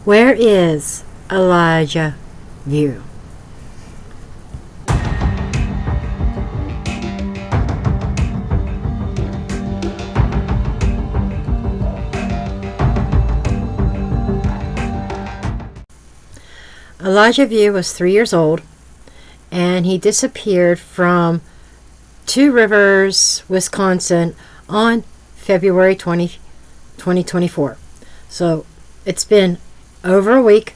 Where is Elijah VUE? Elijah VUE was 3 years old, and he disappeared from Two Rivers, Wisconsin on February 20, 2024. So it's been over a week.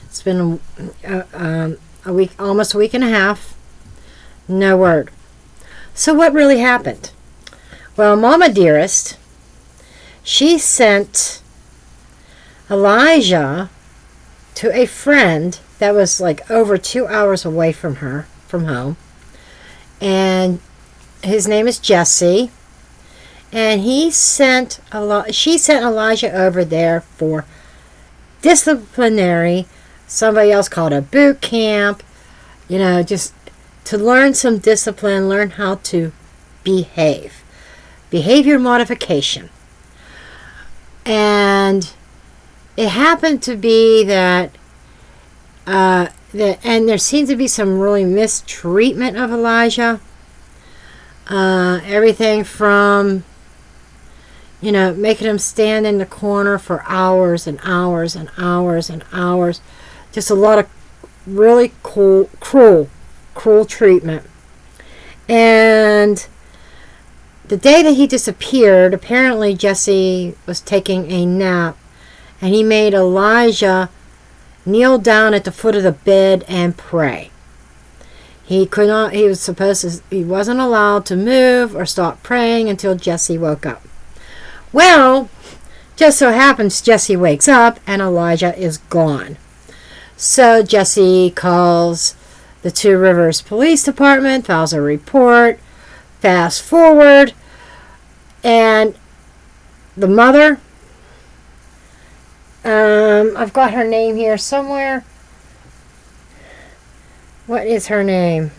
It's been a week, almost a week and a half. No word. So what really happened? Well, Mama Dearest, she sent Elijah to a friend that was like over 2 hours away from home. And his name is Jesse. And she sent Elijah over there for disciplinary, somebody else called a boot camp, just to learn some discipline, learn how to behave. Behavior modification. And it happened to be that and there seems to be some really mistreatment of Elijah. Everything from, making him stand in the corner for hours and hours and hours and hours. Just a lot of really cruel treatment. And the day that he disappeared, apparently Jesse was taking a nap, and he made Elijah kneel down at the foot of the bed and pray. He wasn't allowed to move or stop praying until Jesse woke up. Well, just so happens Jesse wakes up and Elijah is gone. So Jesse calls the Two Rivers Police Department, files a report. Fast forward, and the mother, I've got her name here somewhere. What is her name?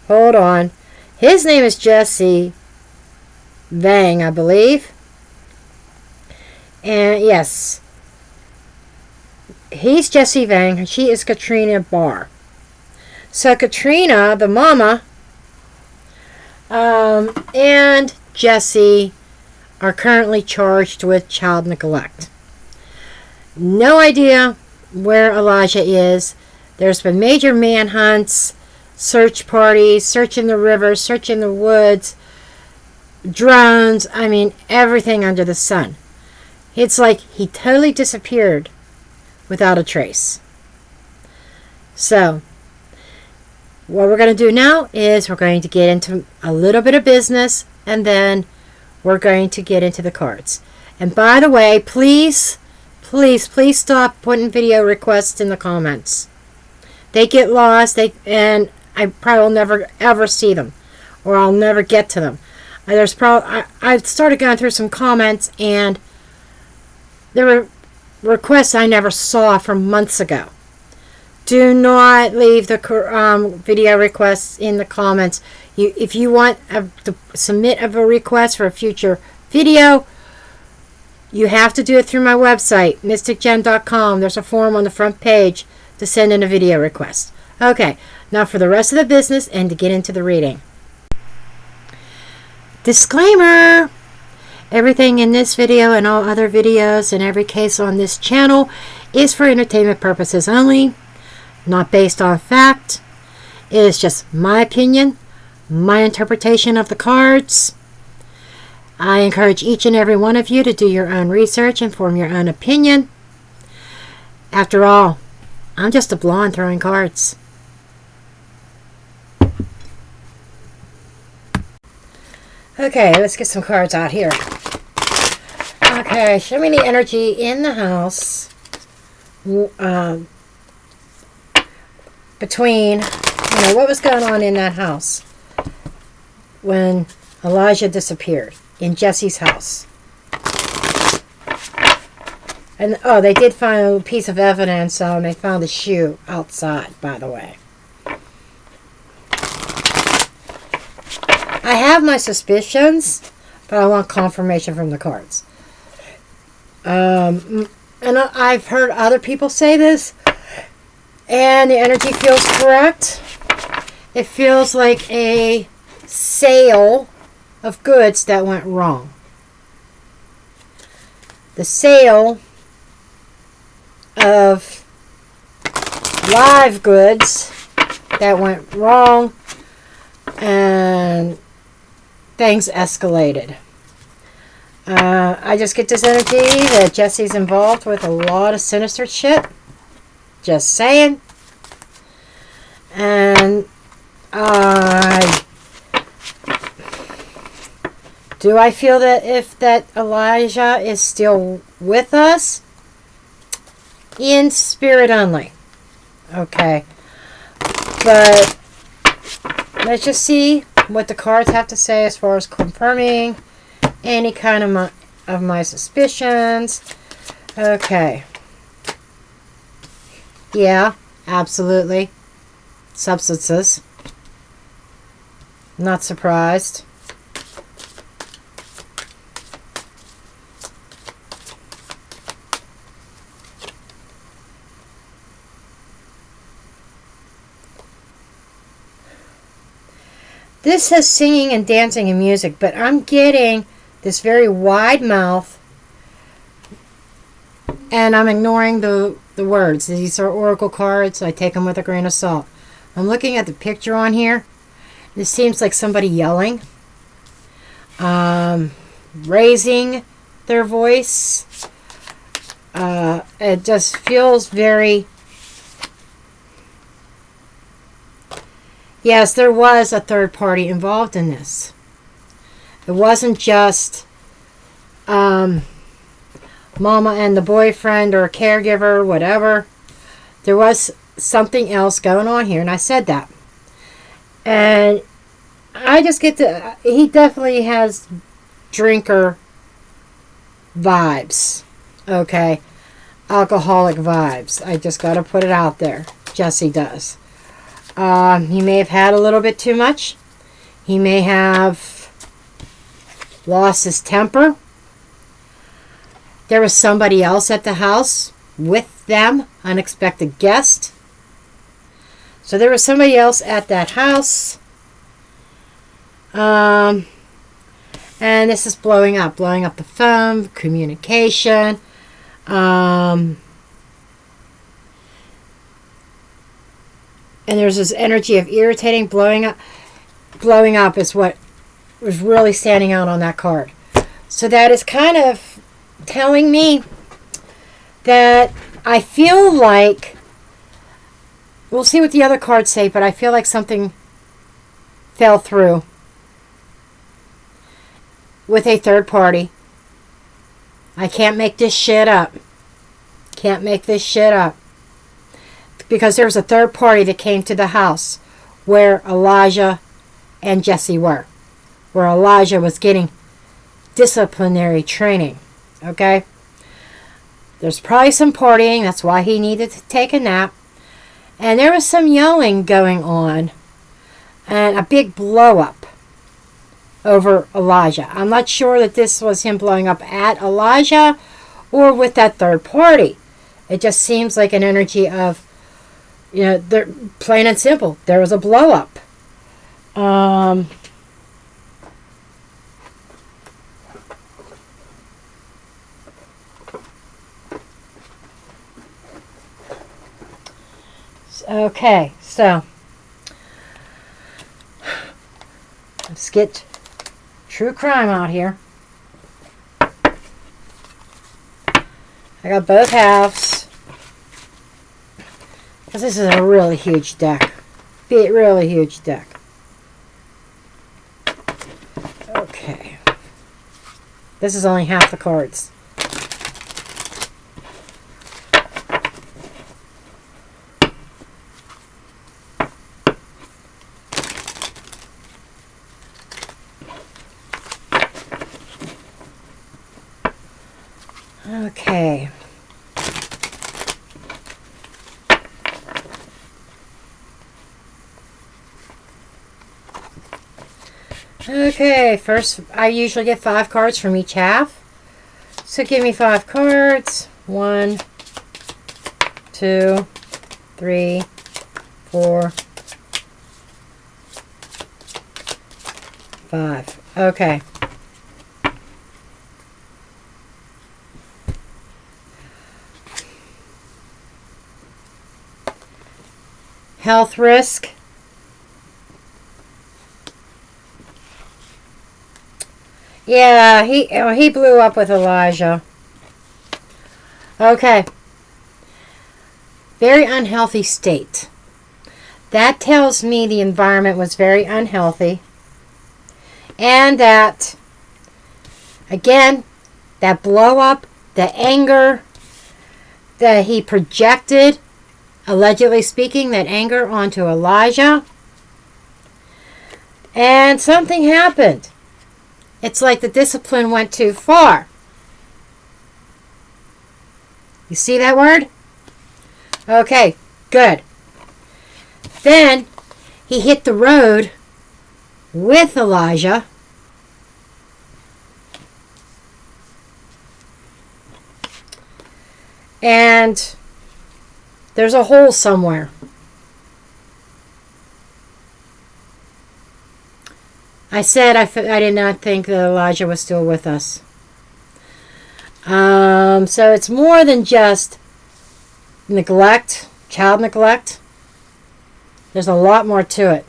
Hold on. His name is Jesse Vang, I believe. And yes, he's Jesse Vang. She is Katrina Barr. So Katrina, the mama, and Jesse are currently charged with child neglect. No idea where Elijah is. There's been major manhunts, search parties, search in the rivers, search in the woods, drones, everything under the sun. It's like he totally disappeared without a trace. So, what we're going to do now is we're going to get into a little bit of business, and then we're going to get into the cards. And by the way, please stop putting video requests in the comments. They get lost, and I probably will never ever see them, or I'll never get to them. I started going through some comments, and there were requests I never saw from months ago. Do not leave the video requests in the comments. If you want to submit a request for a future video, you have to do it through my website, mysticjenn.com. There's a form on the front page to send in a video request. Okay, now for the rest of the business and to get into the reading. Disclaimer! Everything in this video and all other videos and every case on this channel is for entertainment purposes only, not based on fact. It is just my opinion, my interpretation of the cards. I encourage each and every one of you to do your own research and form your own opinion. After all, I'm just a blonde throwing cards. Okay, let's get some cards out here. Okay, show me the energy in the house between, what was going on in that house when Elijah disappeared in Jesse's house. And, they did find a piece of evidence. They found a shoe outside, by the way. I have my suspicions, but I want confirmation from the cards. and I've heard other people say this, and the energy feels correct. It feels like a sale of goods that went wrong. The sale of live goods that went wrong, and things escalated. I just get this energy that Jesse's involved with a lot of sinister shit. Just saying. And do I feel that if that Elijah is still with us? In spirit only. Okay. But let's just see what the cards have to say as far as confirming any kind of my suspicions. Okay. Yeah, absolutely. Substances. Not surprised. This says singing and dancing and music, but I'm getting this very wide mouth, and I'm ignoring the words. These are oracle cards. I take them with a grain of salt. I'm looking at the picture on here. This seems like somebody yelling, raising their voice. It just feels very... Yes, there was a third party involved in this. It wasn't just mama and the boyfriend or caregiver, whatever. There was something else going on here, and I said that. And I just get to... He definitely has drinker vibes. Okay? Alcoholic vibes. I just got to put it out there. Jesse does. He may have had a little bit too much. He may have lost his temper. There was somebody else at the house with them, unexpected guest. So there was somebody else at that house. And this is blowing up the phone, communication. And there's this energy of irritating, blowing up. Blowing up is what was really standing out on that card. So that is kind of telling me that I feel like... We'll see what the other cards say, but I feel like something fell through with a third party. I can't make this shit up. Can't make this shit up. Because there was a third party that came to the house where Elijah and Jesse were. Where Elijah was getting disciplinary training. Okay? There's probably some partying. That's why he needed to take a nap. And there was some yelling going on. And a big blow up over Elijah. I'm not sure that this was him blowing up at Elijah or with that third party. It just seems like an energy of, you know, they're plain and simple. There was a blow up. Okay, so let's get true crime out here. I got both halves. Because this is a really huge deck. Really huge deck. Okay. This is only half the cards. Okay. Okay, first I usually get 5 cards from each half. So give me 5 cards. 1, 2, 3, 4, 5. Okay. Health risk. Yeah, he blew up with Elijah. Okay. Very unhealthy state. That tells me the environment was very unhealthy. And that, again, that blow up, the anger that he projected, allegedly speaking, that anger onto Elijah. And something happened. It's like the discipline went too far. You see that word? Okay, good. Then he hit the road with Elijah. And there's a hole somewhere. I said I did not think that Elijah was still with us. So it's more than just neglect, child neglect. There's a lot more to it.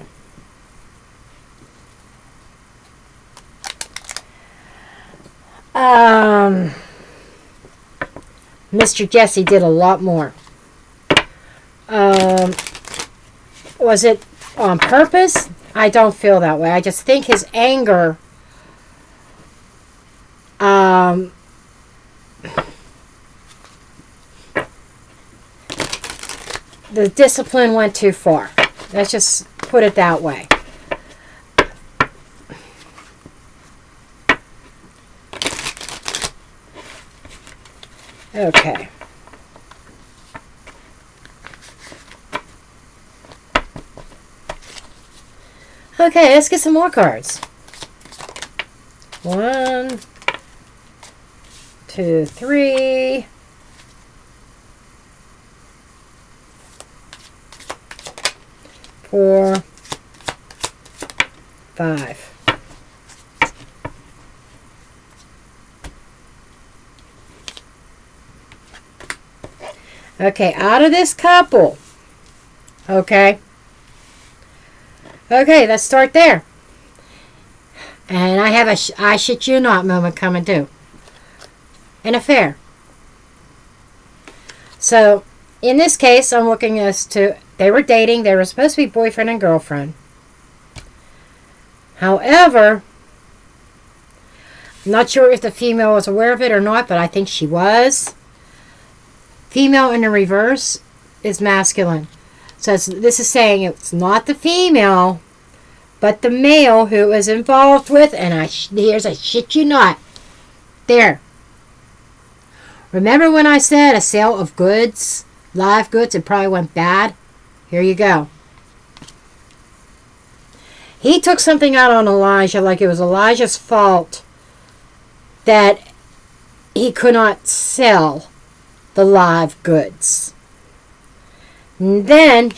Mr. Jesse did a lot more. Was it on purpose? I don't feel that way. I just think his anger the discipline went too far. Let's just put it that way. Okay. Okay, let's get some more cards. 1, 2, 3. 4, 5. Okay, out of this couple. Okay. Okay, let's start there. And I have a I shit you not moment coming too. An affair. So, in this case, I'm looking as to, they were dating. They were supposed to be boyfriend and girlfriend. However, I'm not sure if the female was aware of it or not, but I think she was. Female in the reverse is masculine. So this is saying it's not the female, but the male who is involved with, and here's a shit you not. There. Remember when I said a sale of goods, live goods, it probably went bad? Here you go. He took something out on Elijah like it was Elijah's fault that he could not sell the live goods. And then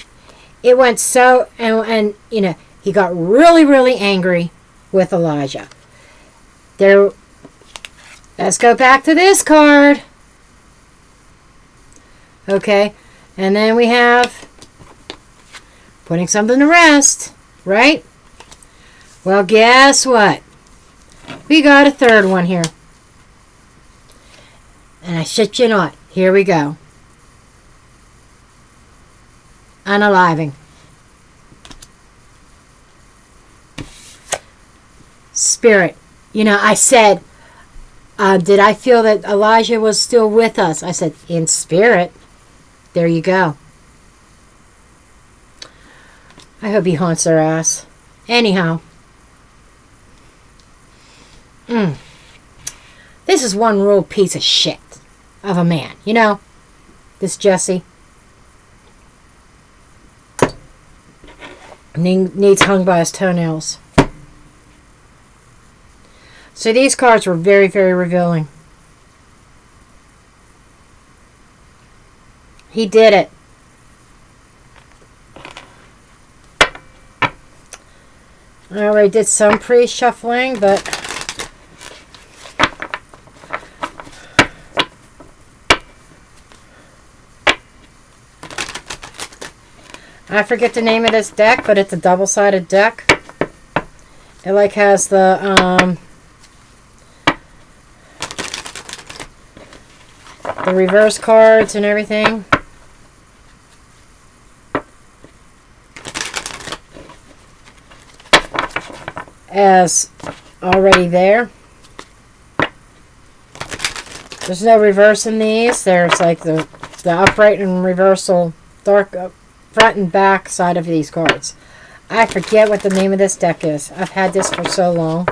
it went so, and you know, he got really, really angry with Elijah. There. Let's go back to this card. Okay, and then we have putting something to rest, right? Well, guess what? We got a third one here. And I shit you not. Here we go. Unaliving. Spirit. You know, I said, did I feel that Elijah was still with us? I said, in spirit. There you go. I hope he haunts their ass. Anyhow. This is one real piece of shit of a man. You know? This Jesse. Needs hung by his toenails. So these cards were very, very revealing. He did it. I already did some pre-shuffling, but I forget the name of this deck, but it's a double-sided deck. It like has the reverse cards and everything. As already there. There's no reverse in these. There's like the upright and reversal, dark front and back side of these cards. I forget what the name of this deck is. I've had this for so long.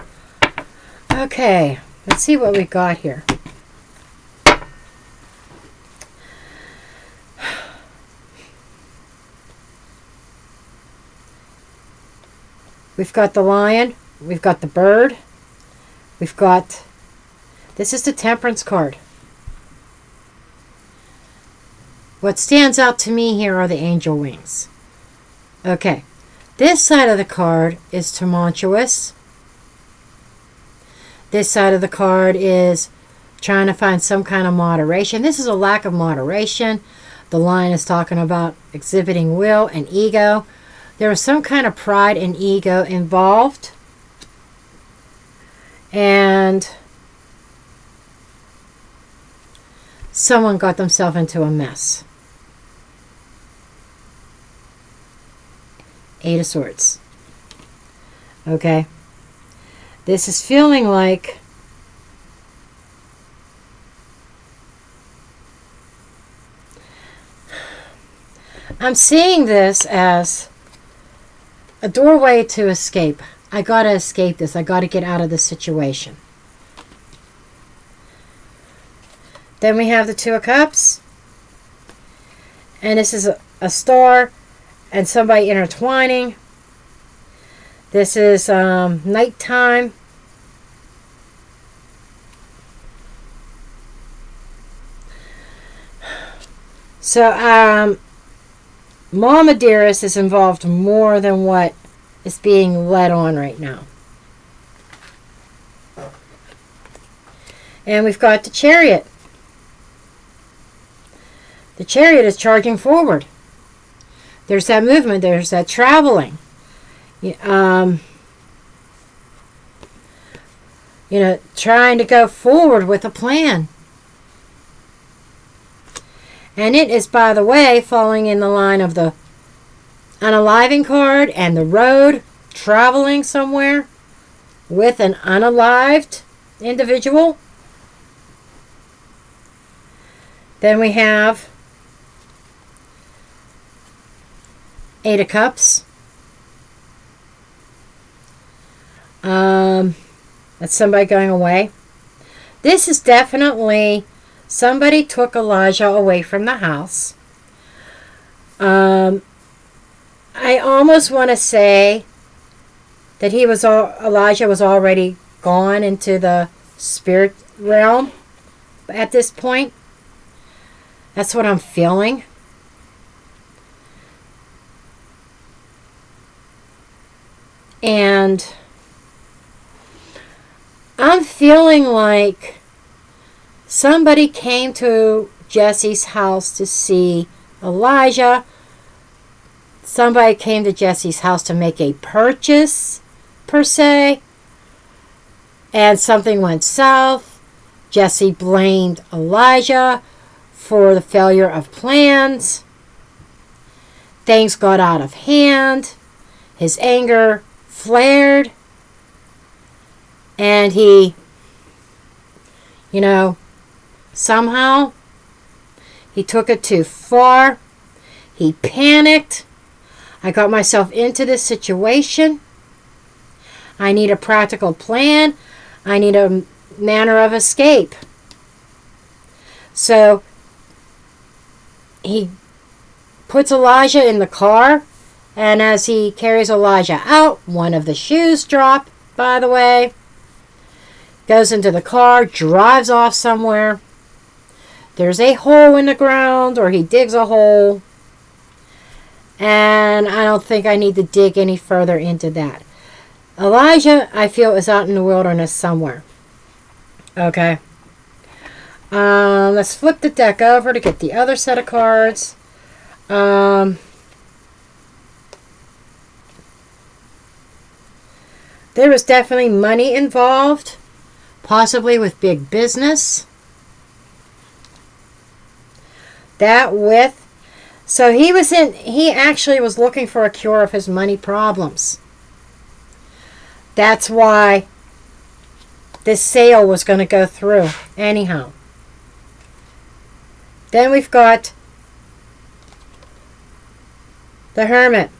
Okay, let's see what we got here. We've got the lion. We've got the bird. We've got... This is the Temperance card. What stands out to me here are the angel wings. Okay. This side of the card is tumultuous. This side of the card is trying to find some kind of moderation. This is a lack of moderation. The lion is talking about exhibiting will and ego. There was some kind of pride and ego involved. And someone got themselves into a mess. Eight of Swords. Okay. This is feeling like I'm seeing this as a doorway to escape. I gotta escape this. I gotta get out of this situation. Then we have the Two of Cups. And this is a star and somebody intertwining. This is nighttime. So, Mama Dearest is involved more than what is being led on right now. And we've got the Chariot. The Chariot is charging forward. There's that movement. There's that traveling. You know, trying to go forward with a plan. And it is, by the way, falling in the line of the unaliving card and the road, traveling somewhere with an unalived individual. Then we have Eight of Cups. That's somebody going away. This is definitely somebody took Elijah away from the house. I almost want to say that Elijah was already gone into the spirit realm at this point. That's what I'm feeling. And I'm feeling like somebody came to Jesse's house to see Elijah. Somebody came to Jesse's house to make a purchase, per se. And something went south. Jesse blamed Elijah for the failure of plans. Things got out of hand. His anger flared. And he, somehow he took it too far. He panicked. I got myself into this situation. I need a practical plan. I need a manner of escape. So he puts Elijah in the car, and as he carries Elijah out, one of the shoes drop, by the way. Goes into the car, drives off somewhere. there's a hole in the ground, or he digs a hole. And I don't think I need to dig any further into that. Elijah, I feel, is out in the wilderness somewhere. Okay. Let's flip the deck over to get the other set of cards. There was definitely money involved, possibly with big business. So he actually was looking for a cure of his money problems. That's why this sale was going to go through anyhow. Then we've got the Hermit.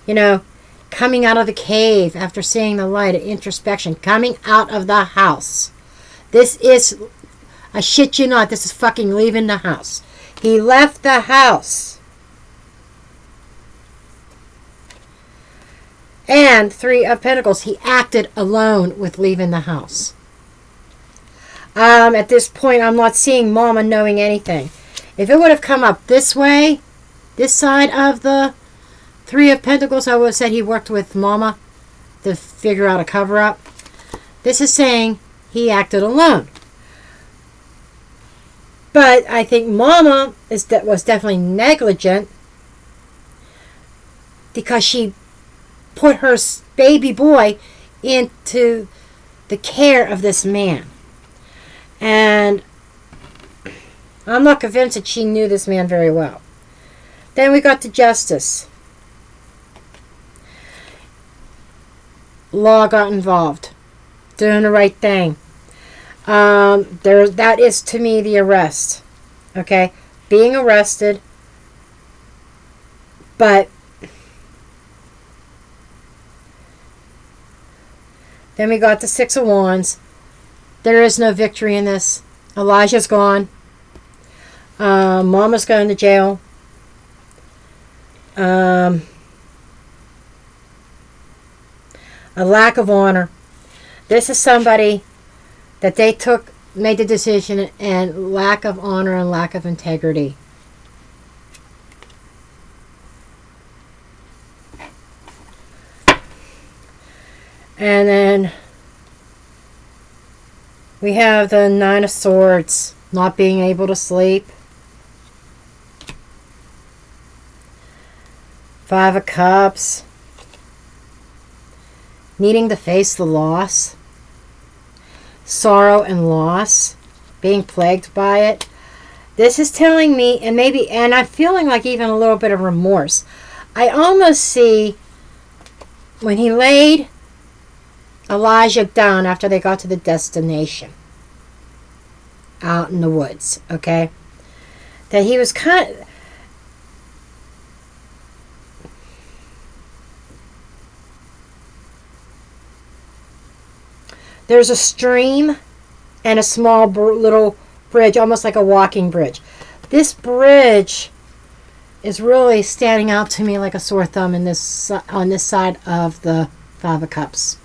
You know, coming out of the cave after seeing the light, introspection, coming out of the house. This is, I shit you not, this is fucking leaving the house. He left the house. And Three of Pentacles, he acted alone with leaving the house. At this point, I'm not seeing Mama knowing anything. If it would have come up this way, this side of the Three of Pentacles, I would have said he worked with Mama to figure out a cover-up. This is saying he acted alone. But I think Mama was definitely negligent because she put her baby boy into the care of this man. And I'm not convinced that she knew this man very well. Then we got the Justice. Law got involved. Doing the right thing. That is to me the arrest. Okay? Being arrested. But then we got the Six of Wands. There is no victory in this. Elijah's gone. Mama's going to jail. A lack of honor. This is somebody that they made the decision, and lack of honor and lack of integrity. And then we have the Nine of Swords, not being able to sleep. Five of Cups, needing to face the loss. Sorrow and loss, being plagued by it. This is telling me, and I'm feeling like even a little bit of remorse. I almost see when he laid Elijah down after they got to the destination out in the woods, okay, that he was kind of, there's a stream and a small little bridge, almost like a walking bridge. This bridge is really standing out to me like a sore thumb on this side of the Five of Cups.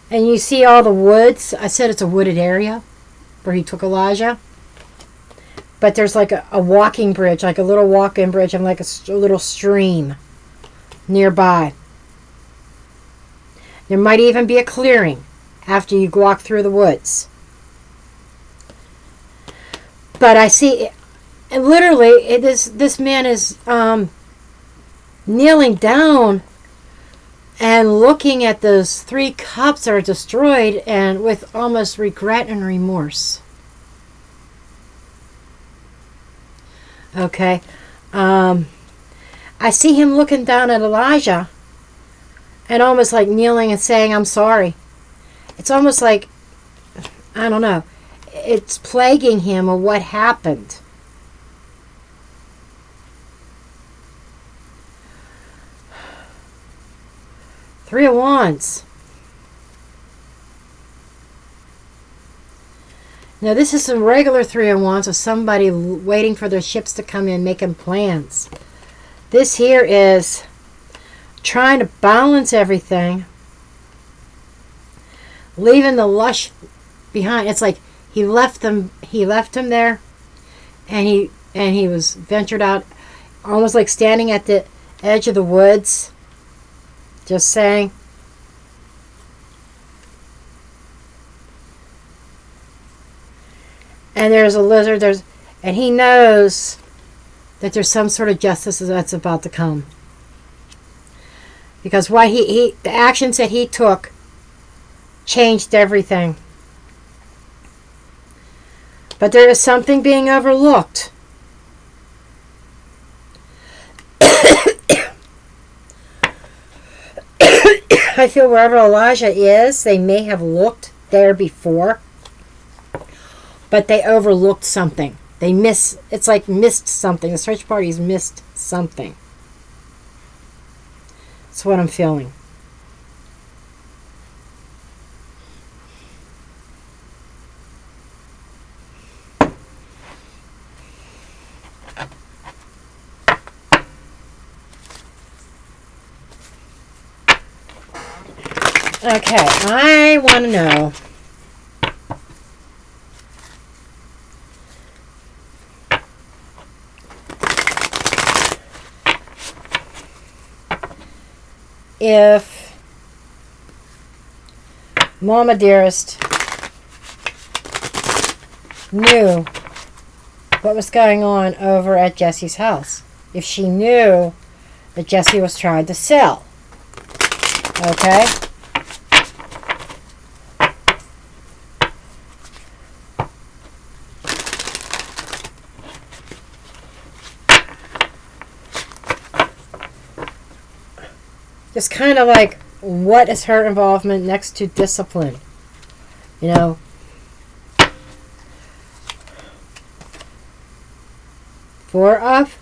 And you see all the woods. I said it's a wooded area where he took Elijah. But there's like a walking bridge, like a little walk-in bridge, and like a little stream nearby. There might even be a clearing after you walk through the woods. But I see, and literally, this man is kneeling down and looking at those three cups that are destroyed, and with almost regret and remorse. Okay. I see him looking down at Elijah and almost like kneeling and saying, I'm sorry. It's almost like, I don't know, it's plaguing him of what happened. Three of Wands. Now this is a regular Three of Wands of somebody waiting for their ships to come in, making plans. This here is trying to balance everything, leaving the lush behind. It's like he left him there, and he was ventured out, almost like standing at the edge of the woods, just saying, and there's a lizard, and he knows that there's some sort of justice that's about to come. Because what the actions that he took changed everything. But there is something being overlooked. I feel wherever Elijah is, they may have looked there before, but they overlooked something. It's like missed something. The search party's missed something. That's what I'm feeling. Okay, I want to know if Mama Dearest knew what was going on over at Jesse's house. If she knew that Jesse was trying to sell. Okay? Just kind of like, what is her involvement next to discipline? You know? Four of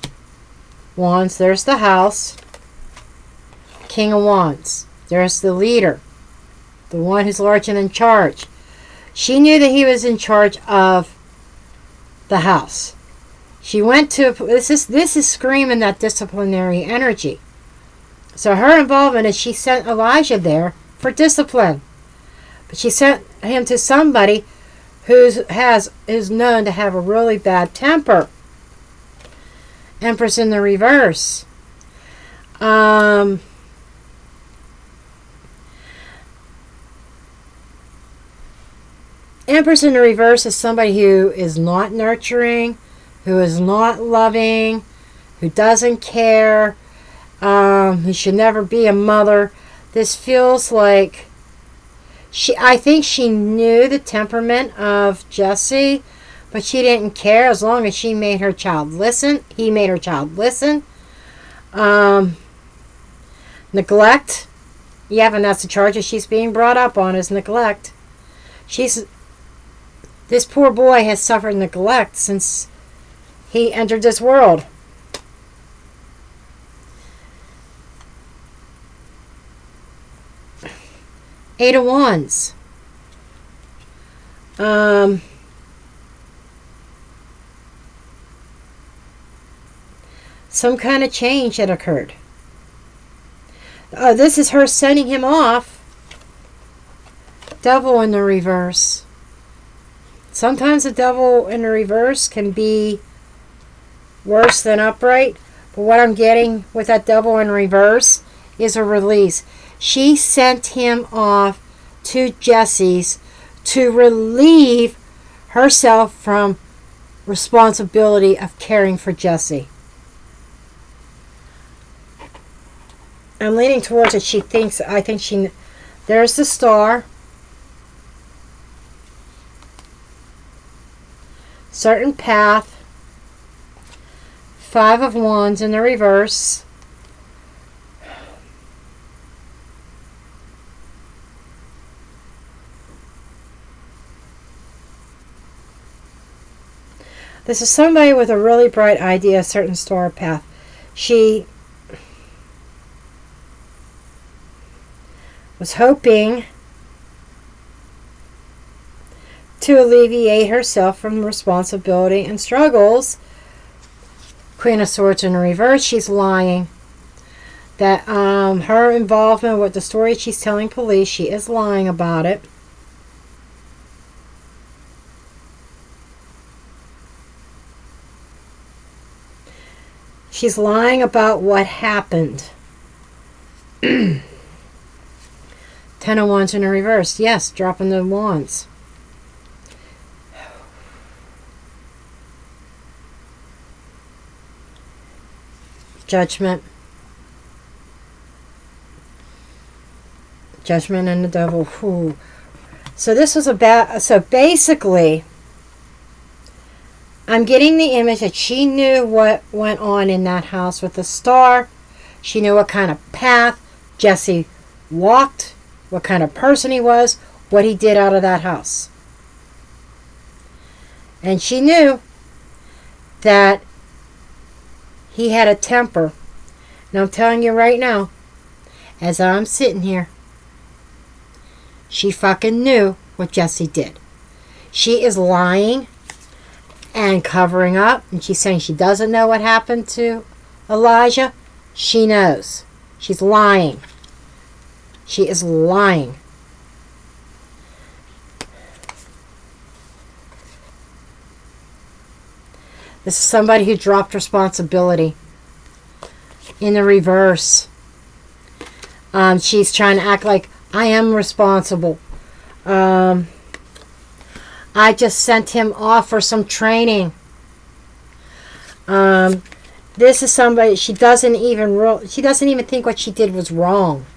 Wands. There's the house. King of Wands. There's the leader. The one who's large and in charge. She knew that he was in charge of the house. She went to... This is screaming that disciplinary energy. So her involvement is she sent Elijah there for discipline. But she sent him to somebody who's known to have a really bad temper. Empress in the reverse. Empress in the reverse is somebody who is not nurturing, who is not loving, who doesn't care, who should never be a mother. This feels like I think she knew the temperament of Jesse, but she didn't care as long as she made her child listen. He made her child listen. Neglect. Yeah, and that's the charge that she's being brought up on, is neglect. This poor boy has suffered neglect since he entered this world. Eight of Wands. Some kind of change that occurred. This is her sending him off. Devil in the reverse. Sometimes the devil in the reverse can be worse than upright. But what I'm getting with that devil in reverse is a release. She sent him off to Jesse's to relieve herself from responsibility of caring for Jesse. I'm leaning towards it. There's the star. Certain path. Five of Wands in the reverse. This is somebody with a really bright idea, a certain star path. She was hoping to alleviate herself from responsibility and struggles. Queen of Swords in reverse, she's lying. that her involvement with the story she's telling police, she is lying about it. She's lying about what happened. 10 of Wands in the reverse. Yes, dropping the wands. Judgment. Judgment and the devil. Whew. So this was about, so basically, I'm getting the image that she knew what went on in that house with the star. She knew what kind of path Jesse walked, what kind of person he was, what he did out of that house. And she knew that he had a temper. And I'm telling you right now, as I'm sitting here, she fucking knew what Jesse did. She is lying and covering up, and she's saying she doesn't know what happened to Elijah. She knows. She's lying. She is lying. This is somebody who dropped responsibility. In the reverse, she's trying to act like, I am responsible. I just sent him off for some training. This is somebody, she doesn't even think what she did was wrong.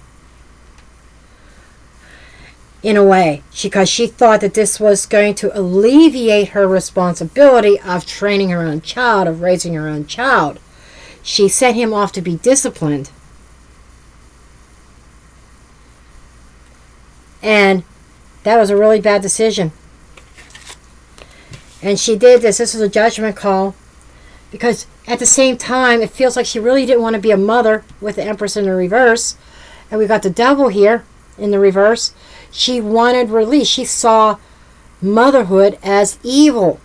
In a way, because she thought that this was going to alleviate her responsibility of training her own child, of raising her own child. She sent him off to be disciplined. And that was a really bad decision. And she did this. This was a judgment call. Because at the same time, it feels like she really didn't want to be a mother with the Empress in the reverse. And we got the devil here in the reverse. She wanted release. She saw motherhood as evil.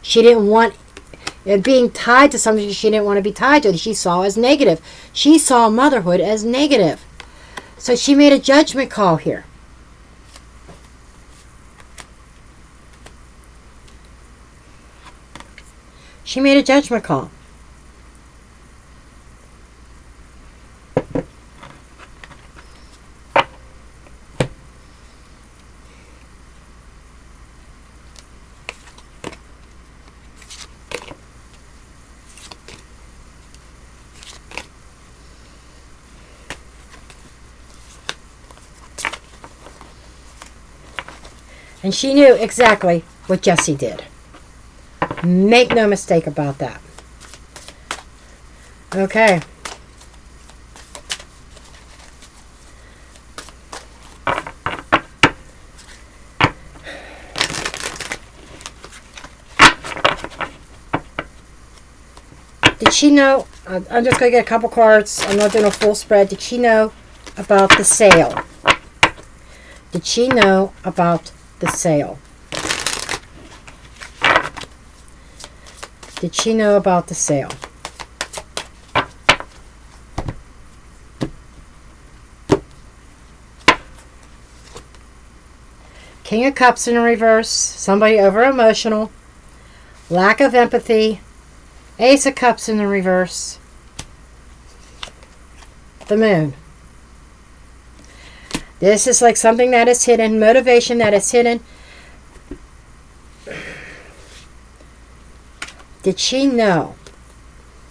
She didn't want it being tied to something she didn't want to be tied to. She saw as negative. She saw motherhood as negative. So she made a judgment call here. She made a judgment call. And she knew exactly what Jesse did. Make no mistake about that. Okay. Did she know? I'm just going to get a couple cards. I'm not doing a full spread. Did she know about the sale? Did she know about the sale? Did she know about the sale? King of Cups in reverse. Somebody over emotional. Lack of empathy. Ace of Cups in the reverse. The Moon. This is like something that is hidden. Motivation that is hidden. Did she know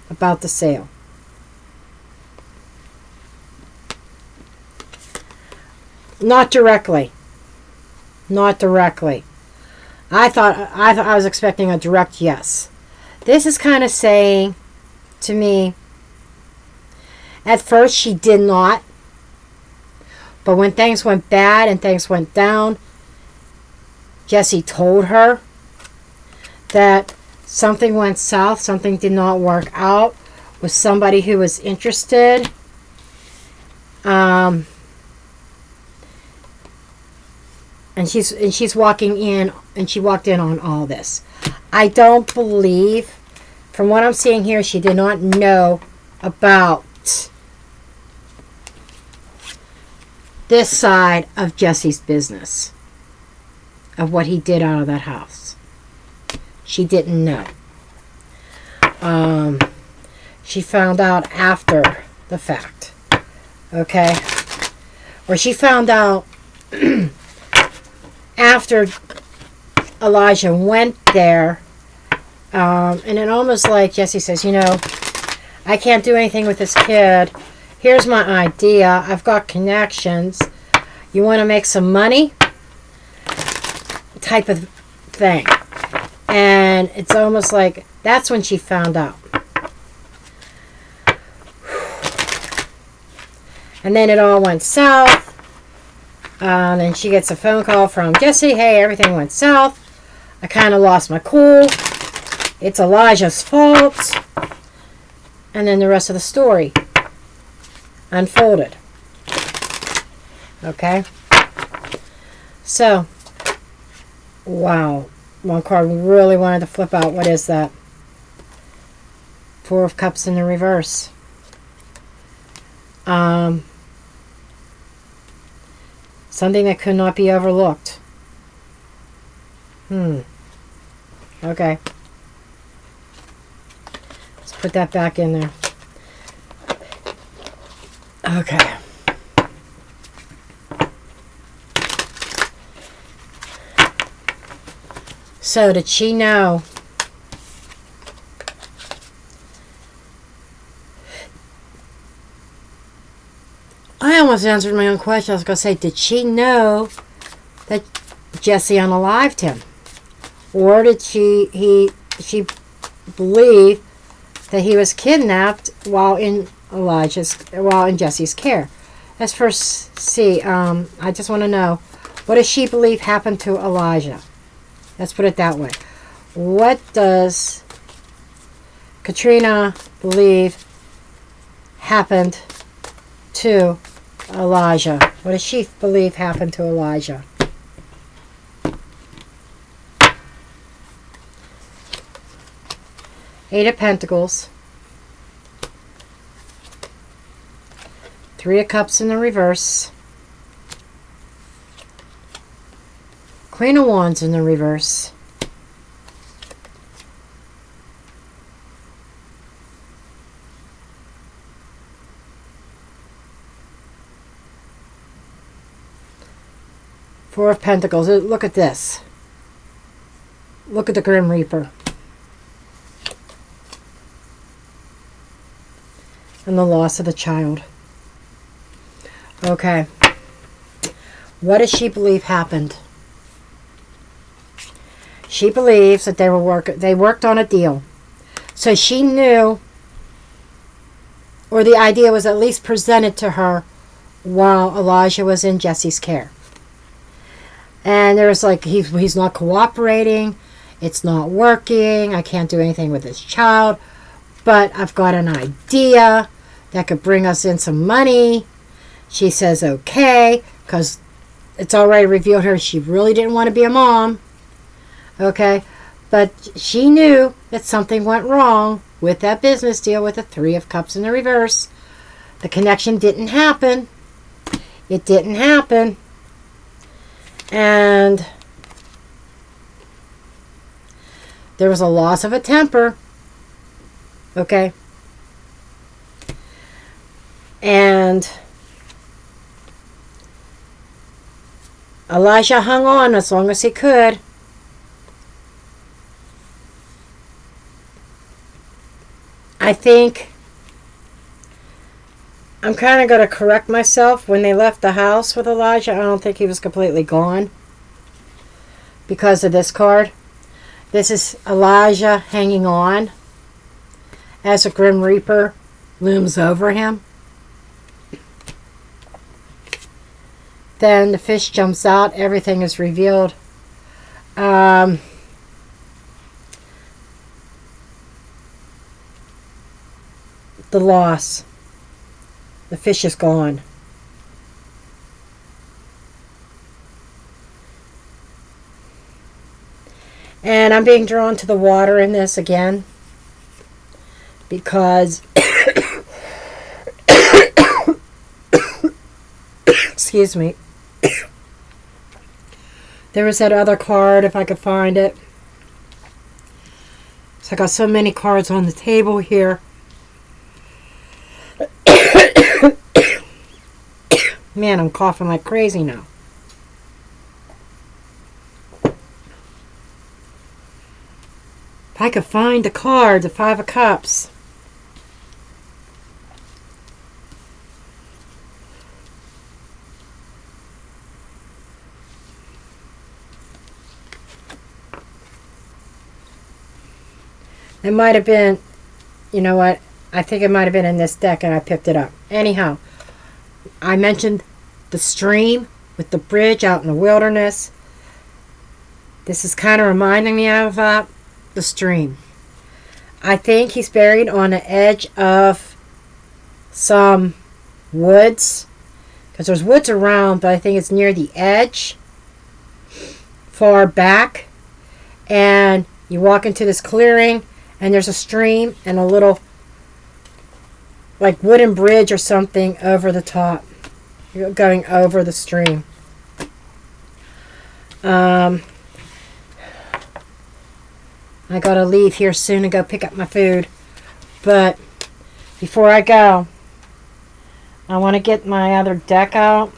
about the sale? Not directly. Not directly. I thought I was expecting a direct yes. This is kind of saying to me, at first she did not. But when things went bad and things went down, Jesse told her that something went south, something did not work out with somebody who was interested. And she's walking in, and she walked in on all this. I don't believe, from what I'm seeing here, she did not know about this side of Jesse's business, of what he did out of that house. She didn't know. She found out after the fact. Okay? Or she found out after Elijah went there. And it almost like Jesse says, you know, I can't do anything with this kid. Here's my idea. I've got connections. You want to make some money? Type of thing. And it's almost like that's when she found out. And then it all went south. Then she gets a phone call from Jesse. Hey, everything went south. I kind of lost my cool. It's Elijah's fault. And then the rest of the story unfolded. Okay? So, wow. One card we really wanted to flip out. What is that? Four of Cups in the reverse. Something that could not be overlooked. Okay. Let's put that back in there. Okay. So, did she know? I almost answered my own question. I was going to say, did she know that Jesse unalived him? Or did she believe that he was kidnapped while in Jesse's care? Let's first see. I just want to know, what does she believe happened to Elijah? Let's put it that way. What does Katrina believe happened to Elijah? What does she believe happened to Elijah? Eight of Pentacles. Three of Cups in the reverse. Queen of Wands in the reverse. Four of Pentacles. Look at this. Look at the Grim Reaper. And the loss of the child. Okay. What does she believe happened? She believes that they worked on a deal. So she knew, or the idea was at least presented to her while Elijah was in Jesse's care. And there was like, he's not cooperating. It's not working. I can't do anything with this child. But I've got an idea that could bring us in some money. She says okay, because it's already revealed her she really didn't want to be a mom. Okay, but she knew that something went wrong with that business deal with the Three of Cups in the reverse. The connection didn't happen. It didn't happen. And there was a loss of a temper. Okay. And Elijah hung on as long as he could. I think I'm kind of going to correct myself. When they left the house with Elijah, I don't think he was completely gone because of this card. This is Elijah hanging on as a Grim Reaper looms over him. Then the fish jumps out. Everything is revealed. The loss. The fish is gone. And I'm being drawn to the water in this again because Excuse me. There was that other card, if I could find it. So I got so many cards on the table here. Man, I'm coughing like crazy now. If I could find the card, the Five of Cups. It might have been, you know what, I think it might have been in this deck and I picked it up. Anyhow, I mentioned the stream with the bridge out in the wilderness. This is kind of reminding me of the stream. I think he's buried on the edge of some woods. Because there's woods around, but I think it's near the edge. Far back. And you walk into this clearing. And there's a stream and a little like wooden bridge or something over the top. You're going over the stream. I gotta leave here soon and go pick up my food. But before I go, I want to get my other deck out.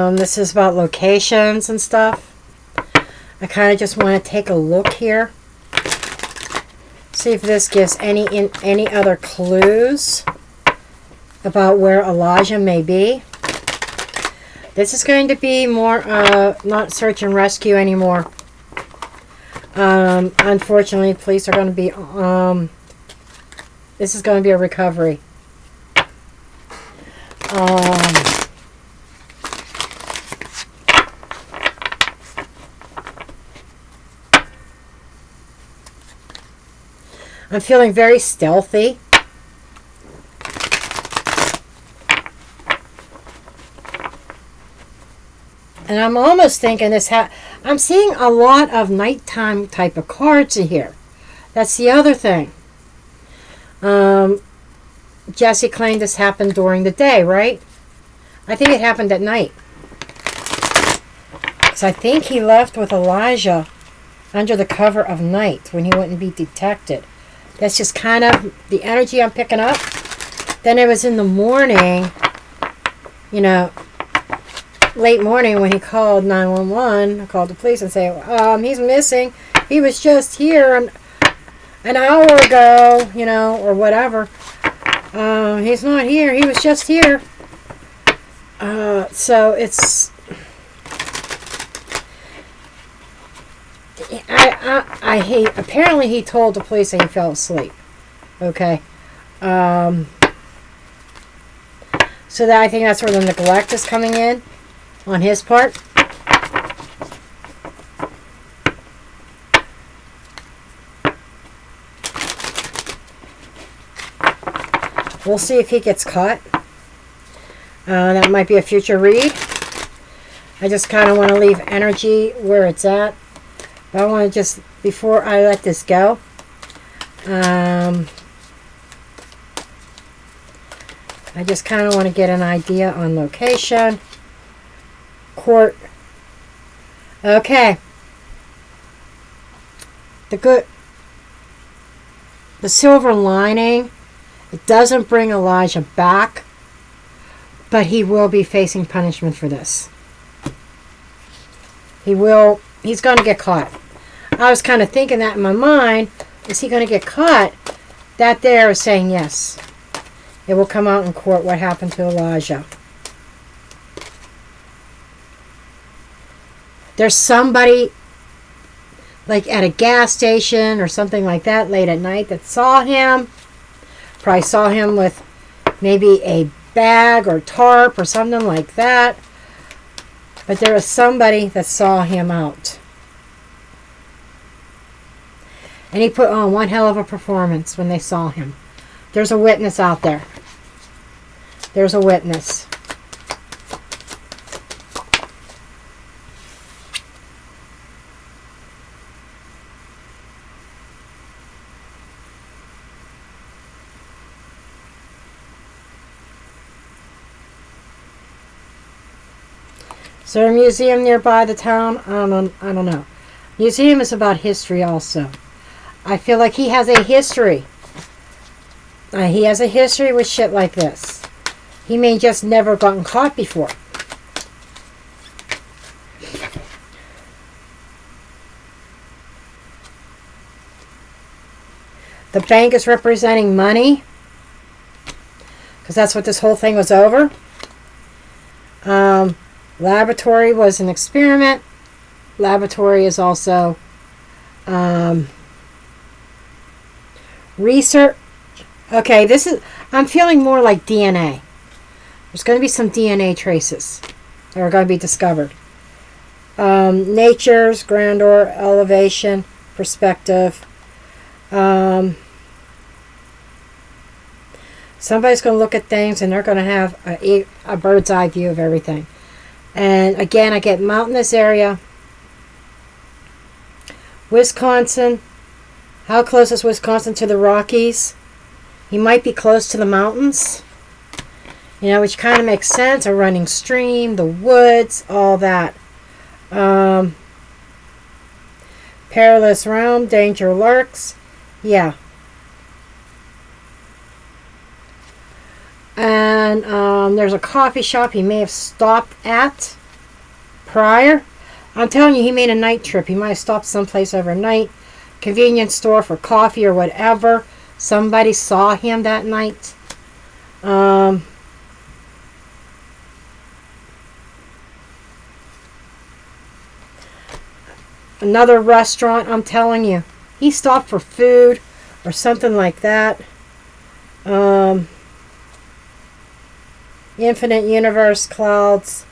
This is about locations and stuff. I kind of just want to take a look here. See if this gives any other clues about where Elijah may be. This is going to be more not search and rescue anymore. Unfortunately, police are going to be this is going to be a recovery. I'm feeling very stealthy. And I'm almost thinking this I'm seeing a lot of nighttime type of cards in here. That's the other thing. Jesse claimed this happened during the day, right? I think it happened at night. So I think he left with Elijah under the cover of night when he wouldn't be detected. That's just kind of the energy I'm picking up. Then it was in the morning, you know, late morning when he called 911, called the police and said, he's missing. He was just here an hour ago, you know, or whatever. He's not here. He was just here. So it's... apparently he told the police that he fell asleep. Okay. So that I think that's where the neglect is coming in on his part. We'll see if he gets caught. That might be a future read. I just kind of want to leave energy where it's at. But I want to just, before I let this go, I just kind of want to get an idea on location. Court. Okay. The silver lining, it doesn't bring Elijah back, but he will be facing punishment for this. He's going to get caught. I was kind of thinking that in my mind. Is he going to get caught? That there is saying yes. It will come out in court what happened to Elijah. There's somebody like at a gas station or something like that late at night that saw him. Probably saw him with maybe a bag or tarp or something like that. But there was somebody that saw him out. And he put on one hell of a performance when they saw him. There's a witness out there. There's a witness. Is there a museum nearby the town? I don't know. Museum is about history also. I feel like he has a history. He has a history with shit like this. He may just never gotten caught before. The bank is representing money, because that's what this whole thing was over. Laboratory was an experiment. Laboratory is also research. Okay, I'm feeling more like DNA. There's going to be some DNA traces that are going to be discovered. Nature's grandeur, elevation, perspective. Somebody's going to look at things and they're going to have a bird's eye view of everything. And again, I get mountainous area. Wisconsin. How close is Wisconsin to the Rockies? He might be close to the mountains. You know, which kind of makes sense. A running stream, the woods, all that. Perilous realm, danger lurks. Yeah. And there's a coffee shop he may have stopped at prior. I'm telling you, he made a night trip. He might have stopped someplace overnight. Convenience store for coffee or whatever. Somebody saw him that night. Another restaurant, I'm telling you. He stopped for food or something like that. Infinite universe, clouds.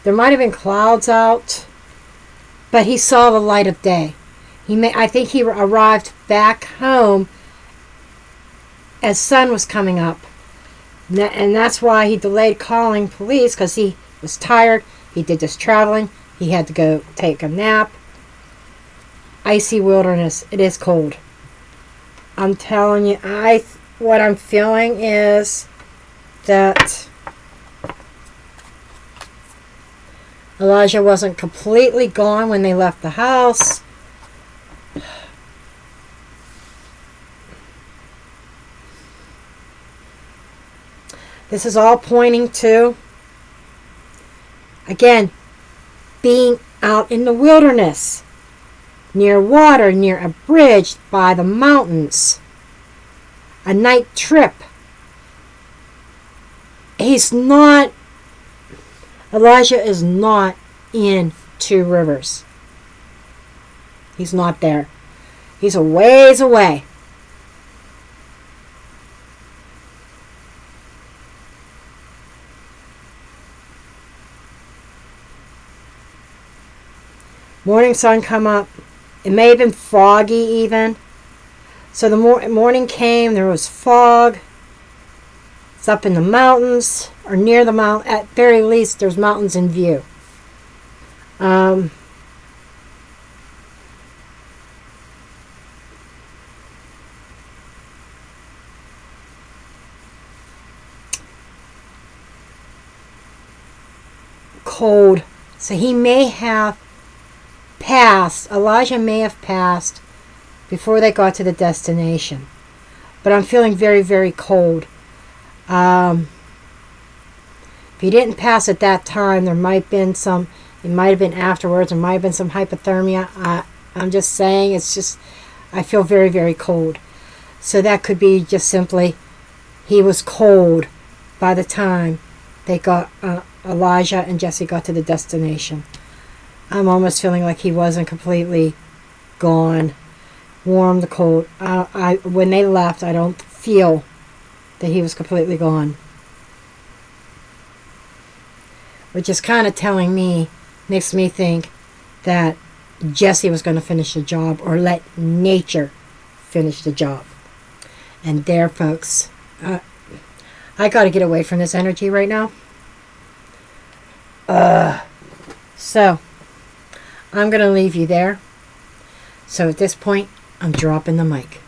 There might have been clouds out, but he saw the light of day. I think he arrived back home as sun was coming up. And that's why he delayed calling police, because he was tired. He did this traveling. He had to go take a nap. Icy wilderness. It is cold. I'm telling you, what I'm feeling is that Elijah wasn't completely gone when they left the house. This is all pointing to, again, being out in the wilderness, near water, near a bridge, by the mountains. A night trip. Elijah is not in Two Rivers. He's not there. He's a ways away. Morning sun come up. It may have been foggy even. So the morning came, there was fog. It's up in the mountains, or near the mountain. At very least, there's mountains in view. Cold. So he may have passed. Elijah may have passed before they got to the destination. But I'm feeling very, very cold. If he didn't pass at that time, there might have been some, it might have been afterwards, there might have been some hypothermia. I'm just saying, it's just, I feel very, very cold. So that could be just simply, he was cold by the time they got, Elijah and Jesse got to the destination. I'm almost feeling like he wasn't completely gone. Warm, the cold. When they left, I don't feel that he was completely gone. Which is kind of telling me, makes me think that Jesse was going to finish the job, or let nature finish the job. And there, folks, I got to get away from this energy right now. So, I'm going to leave you there. So at this point, I'm dropping the mic.